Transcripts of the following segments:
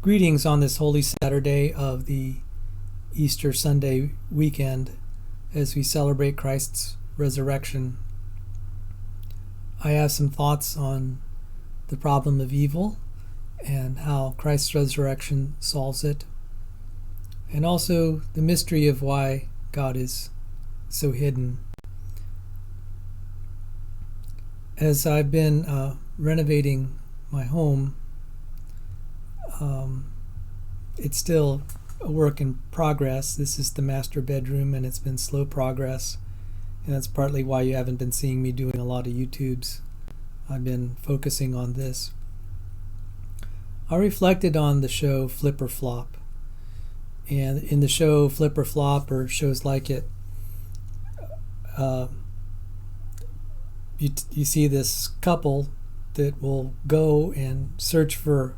Greetings on this Holy Saturday of the Easter Sunday weekend as we celebrate Christ's resurrection. I have some thoughts on the problem of evil and how Christ's resurrection solves it, and also the mystery of why God is so hidden. As I've been renovating my home, it's still a work in progress. This is the master bedroom, and it's been slow progress, and that's partly why you haven't been seeing me doing a lot of YouTubes. I've been focusing on this. I reflected on the show Flip or Flop, and in the show Flip or Flop, or shows like it, you see this couple that will go and search for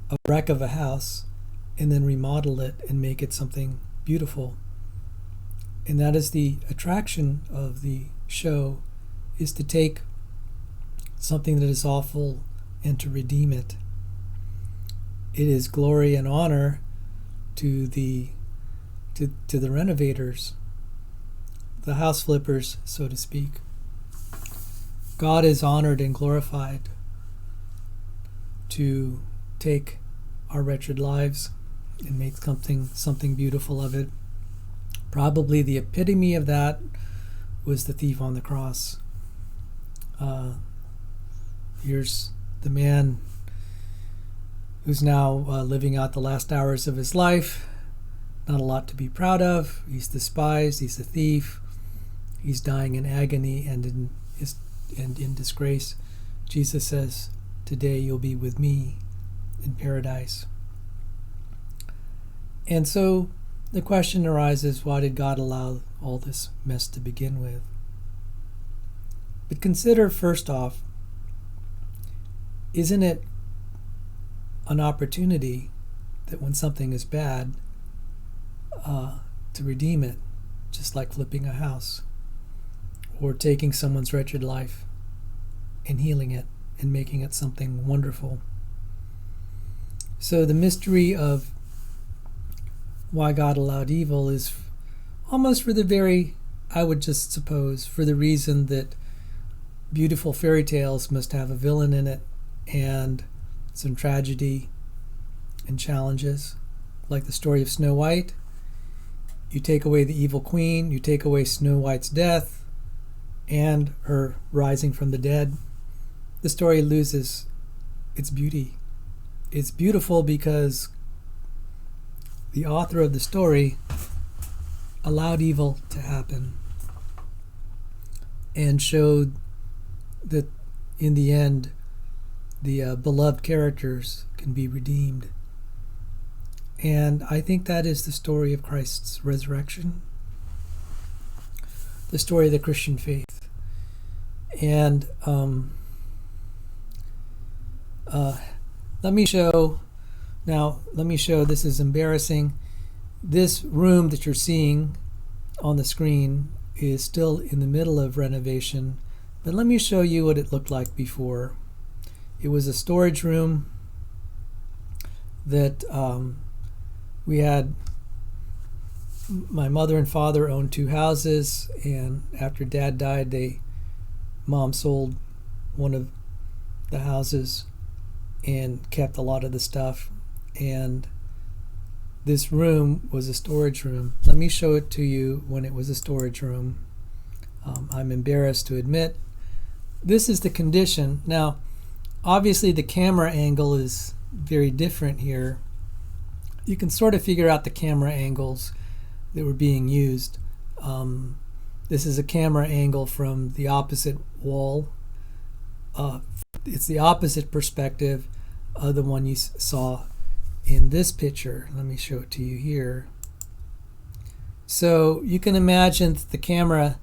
a wreck of a house and then remodel it and make it something beautiful. And that is the attraction of the show, is to take something that is awful and to redeem it. It is glory and honor to the renovators, the house flippers, so to speak. God is honored and glorified to take our wretched lives and make something beautiful of it. Probably the epitome of that was the thief on the cross. Here's the man who's now living out the last hours of his life. Not a lot to be proud of. He's despised. He's a thief. He's dying in agony and in disgrace. Jesus says, "Today you'll be with me in paradise." And so the question arises, why did God allow all this mess to begin with? But consider first off, isn't it an opportunity that when something is bad, to redeem it, just like flipping a house or taking someone's wretched life and healing it and making it something wonderful? So the mystery of why God allowed evil is almost for the very, I would just suppose, for the reason that beautiful fairy tales must have a villain in it and some tragedy and challenges. Like the story of Snow White, you take away the evil queen, you take away Snow White's death and her rising from the dead, the story loses its beauty. It's beautiful because the author of the story allowed evil to happen and showed that in the end the beloved characters can be redeemed. And I think that is the story of Christ's resurrection, the story of the Christian faith. And let me show, this is embarrassing. This room that you're seeing on the screen is still in the middle of renovation, but let me show you what it looked like before. It was a storage room that we had. My mother and father owned two houses, and after Dad died, Mom sold one of the houses and kept a lot of the stuff, and this room was a storage room. Let me show it to you when it was a storage room. I'm embarrassed to admit this is the condition. Now obviously the camera angle is very different here. You can sort of figure out the camera angles that were being used. This is a camera angle from the opposite wall. It's the opposite perspective of the one you saw in this picture. Let me show it to you here. So you can imagine the camera.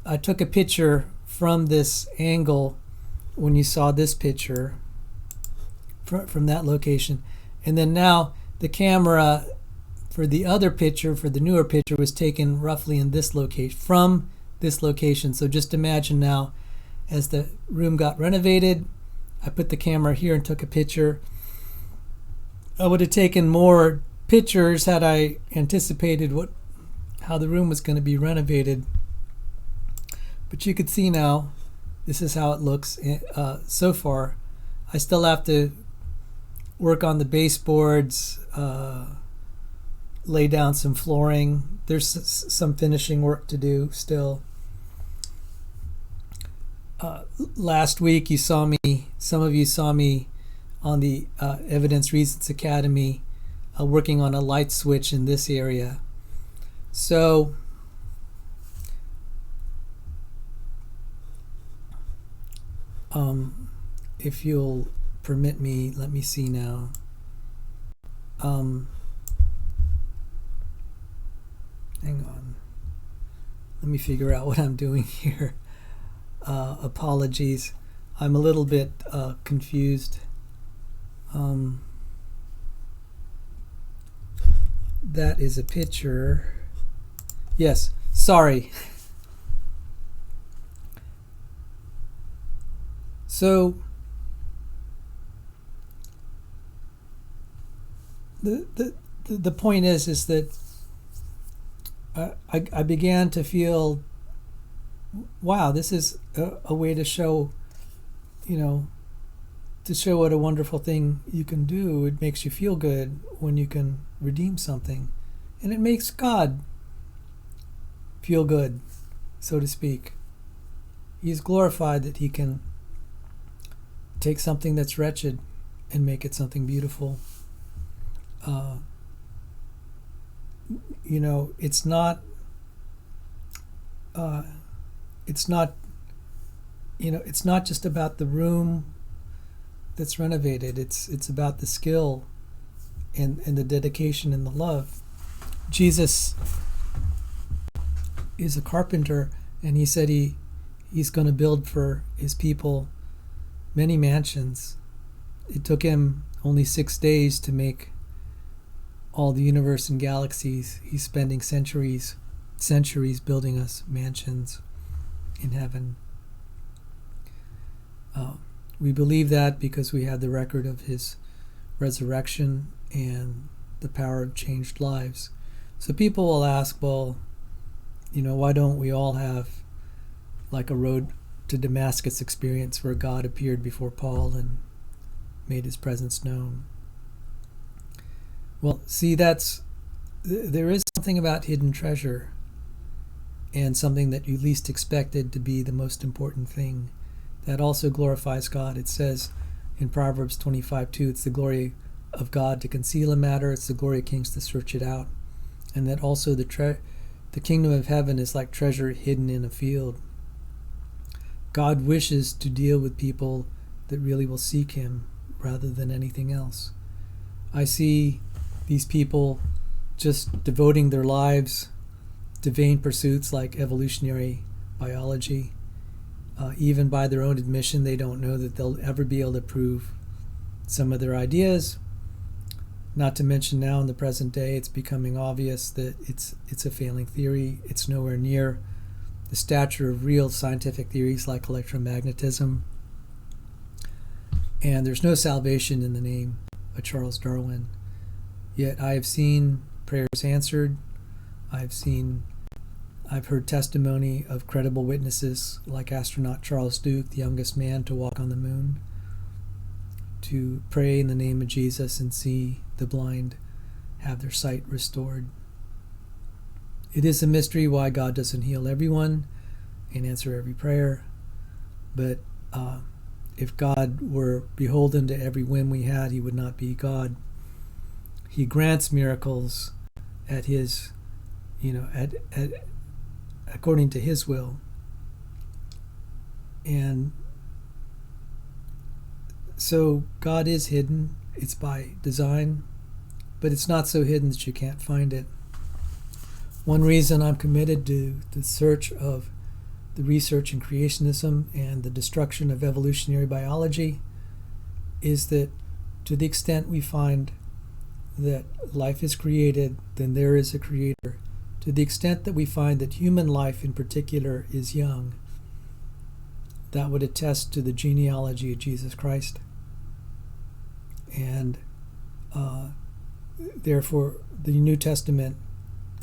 I took a picture from this angle when you saw this picture from that location, and then now the camera for the other picture, for the newer picture, was taken roughly in this location, from this location. So just imagine now, as the room got renovated, I put the camera here and took a picture. I would have taken more pictures had I anticipated how the room was going to be renovated. But you could see now, this is how it looks so far. I still have to work on the baseboards, lay down some flooring. There's some finishing work to do still. Last week some of you saw me on the Evidence Reasons Academy working on a light switch in this area. So if you'll permit me, let me see now. Hang on. Let me figure out what I'm doing here. Apologies. I'm a little bit confused. That is a picture. Yes, sorry. So the point is that I began to feel, wow, this is a way to show, to show what a wonderful thing you can do. It makes you feel good when you can redeem something, and it makes God feel good, so to speak. He's glorified that he can take something that's wretched and make it something beautiful. It's not just about the room that's renovated. It's about the skill and the dedication and the love. Jesus is a carpenter, and he said he's going to build for his people many mansions. It took him only 6 days to make all the universe and galaxies. He's spending centuries building us mansions in heaven. We believe that because we have the record of his resurrection and the power of changed lives. So people will ask, well, why don't we all have like a road to Damascus experience where God appeared before Paul and made his presence known? Well, see, there is something about hidden treasure, and something that you least expected to be the most important thing that also glorifies God. It says in Proverbs 25:2, it's the glory of God to conceal a matter, it's the glory of kings to search it out. And that also the kingdom of heaven is like treasure hidden in a field. God wishes to deal with people that really will seek him rather than anything else. I see these people just devoting their lives to vain pursuits like evolutionary biology. Even by their own admission, they don't know that they'll ever be able to prove some of their ideas. Not to mention now in the present day, it's becoming obvious that it's a failing theory. It's nowhere near the stature of real scientific theories like electromagnetism. And there's no salvation in the name of Charles Darwin. Yet I have seen prayers answered. I've heard testimony of credible witnesses like astronaut Charles Duke, the youngest man to walk on the moon, to pray in the name of Jesus and see the blind have their sight restored. It is a mystery why God doesn't heal everyone and answer every prayer, but if God were beholden to every whim we had, he would not be God. He grants miracles at his, according to his will. And so God is hidden. It's by design, but it's not so hidden that you can't find it. One reason I'm committed to the search of the research in creationism and the destruction of evolutionary biology is that to the extent we find that life is created, then there is a creator. To the extent that we find that human life in particular is young, that would attest to the genealogy of Jesus Christ. And therefore, the New Testament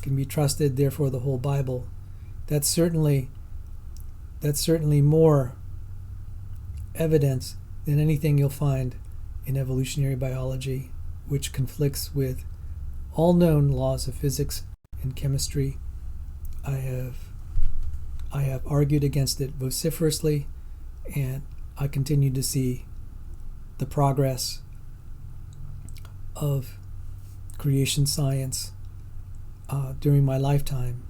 can be trusted, therefore the whole Bible. That's certainly more evidence than anything you'll find in evolutionary biology, which conflicts with all known laws of physics and chemistry. I have argued against it vociferously, and I continue to see the progress of creation science during my lifetime.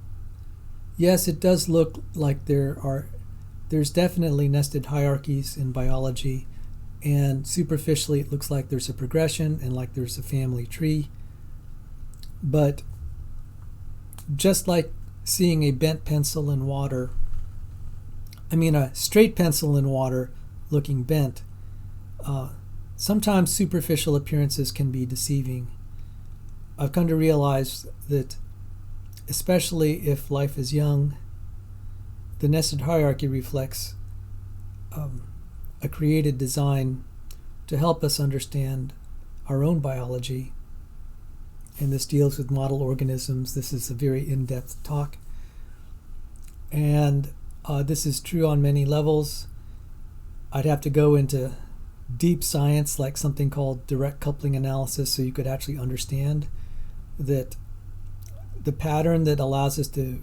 Yes, it does look like there's definitely nested hierarchies in biology, and superficially it looks like there's a progression and like there's a family tree. But just like seeing a bent pencil in water, a straight pencil in water looking bent, sometimes superficial appearances can be deceiving. I've come to realize that, especially if life is young, the nested hierarchy reflects a created design to help us understand our own biology. And this deals with model organisms. This is a very in-depth talk. And this is true on many levels. I'd have to go into deep science, like something called direct coupling analysis, so you could actually understand that the pattern that allows us to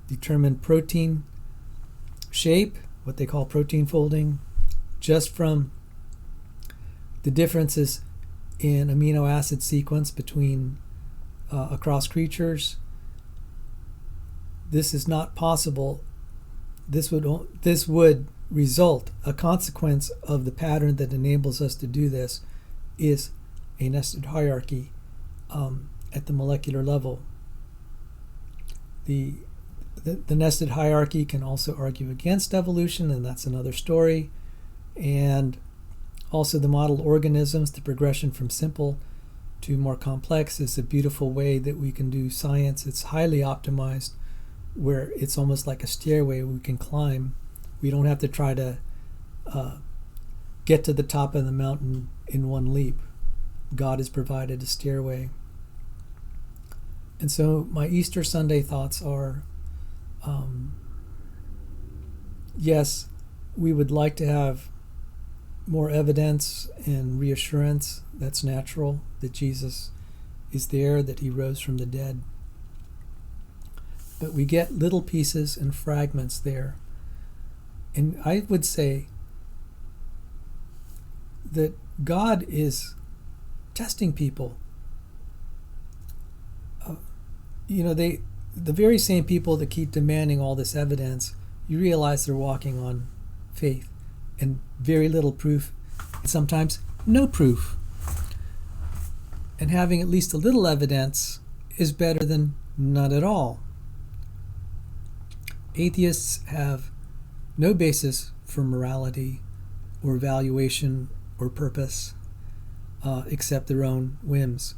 determine protein shape, what they call protein folding, just from the differences in amino acid sequence between across creatures. This is not possible. This would result, a consequence of the pattern that enables us to do this is a nested hierarchy at the molecular level. The nested hierarchy can also argue against evolution, and that's another story. And also the model organisms, the progression from simple to more complex, is a beautiful way that we can do science. It's highly optimized, where it's almost like a stairway we can climb. We don't have to try to get to the top of the mountain in one leap. God has provided a stairway. And so my Easter Sunday thoughts are, yes, we would like to have more evidence and reassurance. That's natural, that Jesus is there, that he rose from the dead. But we get little pieces and fragments there. And I would say that God is testing people. The very same people that keep demanding all this evidence, you realize they're walking on faith and very little proof, and sometimes no proof. And having at least a little evidence is better than none at all. Atheists have no basis for morality or valuation or purpose except their own whims.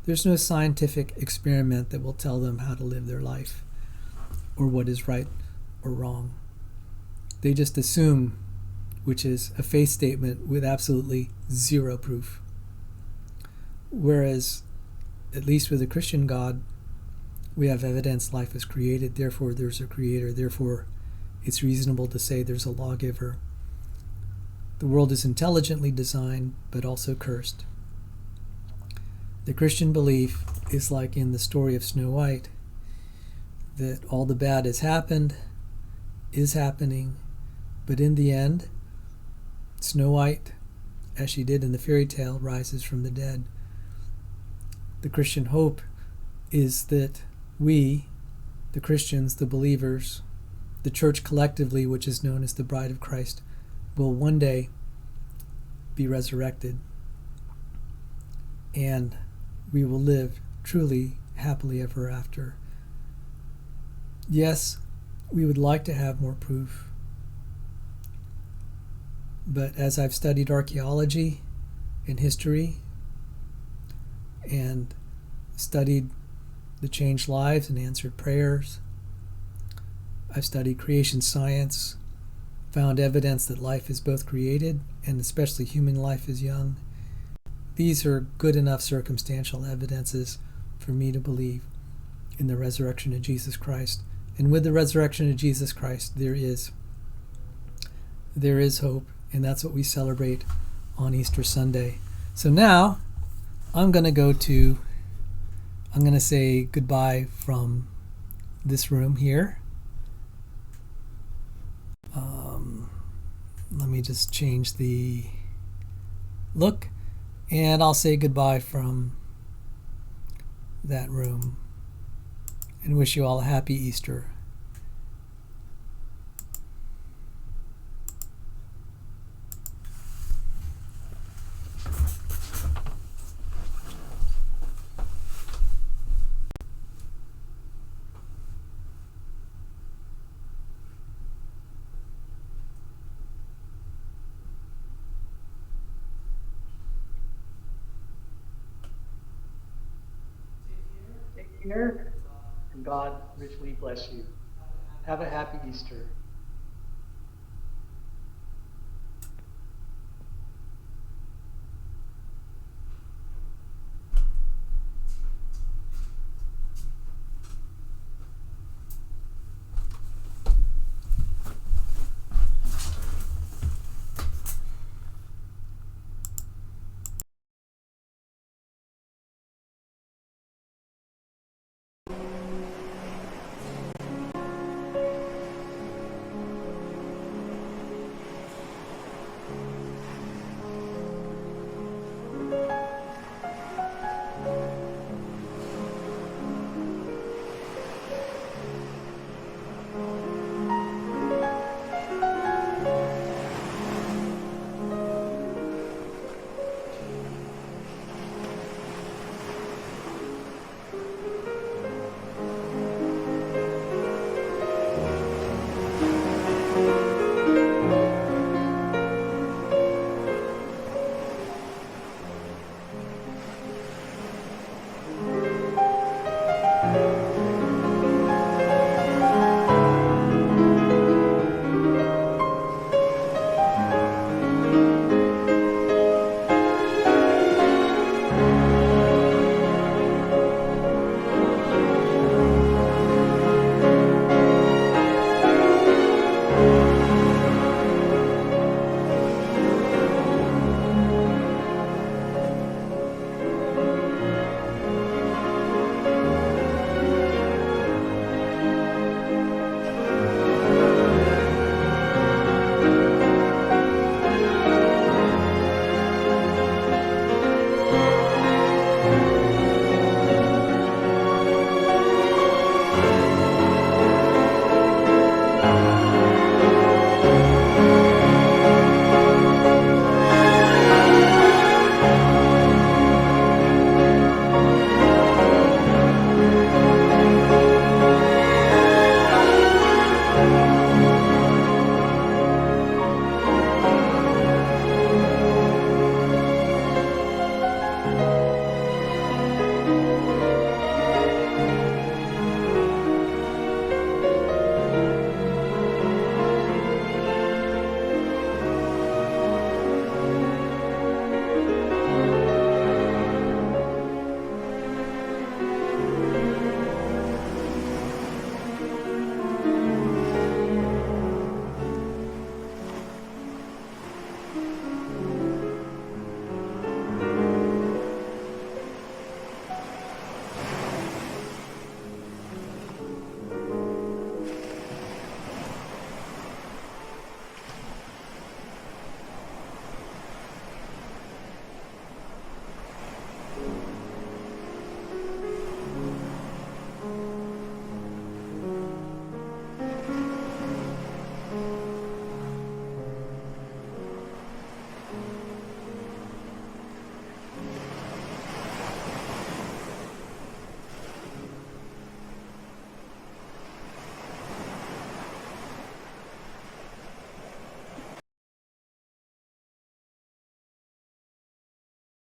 There's no scientific experiment that will tell them how to live their life or what is right or wrong. They just assume, which is a faith statement with absolutely zero proof. Whereas, at least with a Christian God, we have evidence life is created, therefore there's a creator, therefore it's reasonable to say there's a lawgiver. The world is intelligently designed, but also cursed. The Christian belief is like in the story of Snow White, that all the bad has happened, is happening, but in the end, Snow White, as she did in the fairy tale, rises from the dead. The Christian hope is that we, the Christians, the believers, the church collectively, which is known as the bride of Christ, will one day be resurrected, and we will live truly happily ever after. Yes, we would like to have more proof, but as I've studied archaeology and history and studied the changed lives and answered prayers, I've studied creation science, found evidence that life is both created and especially human life is young. These are good enough circumstantial evidences for me to believe in the resurrection of Jesus Christ. And with the resurrection of Jesus Christ, there is hope, and that's what we celebrate on Easter Sunday. So now I'm going to say goodbye from this room here. Let me just change the look, and I'll say goodbye from that room and wish you all a happy Easter. Take care, and God richly bless you. Have a happy Easter.